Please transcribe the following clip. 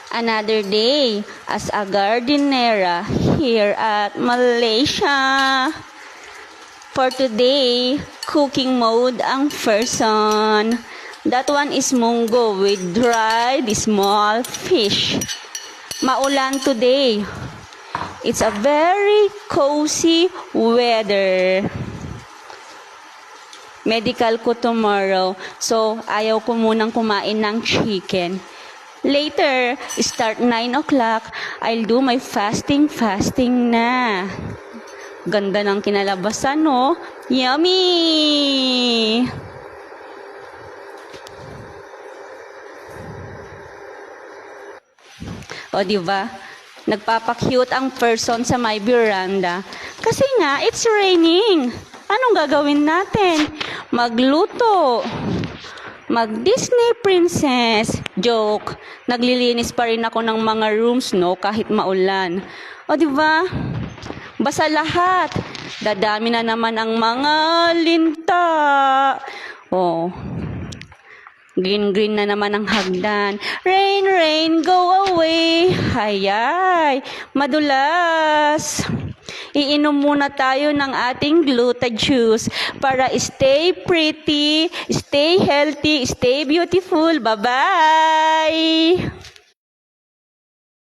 Another day as a gardenera here at Malaysia. For today, cooking mode ang person. That one is munggo with dried small fish. Maulan today. It's a very cozy weather. Medical ko tomorrow, so ayaw ko munang kumain ng chicken. Later, start 9 o'clock, I'll do my fasting na. Ganda ng kinalabasan, no? Yummy! O, diba? Nagpapakyut ang person sa my veranda. Kasi nga, it's raining. Anong gagawin natin? Magluto. Mag-Disney princess. Joke. Naglilinis pa rin ako ng mga rooms, no? Kahit maulan. O, diba? Basa lahat. Dadami na naman ang mga linta. O. Green na naman ang hagdan. Rain, go away. Hayay. Madulas. Iinom muna tayo ng ating gluta juice para stay pretty, stay healthy, stay beautiful. Bye-bye!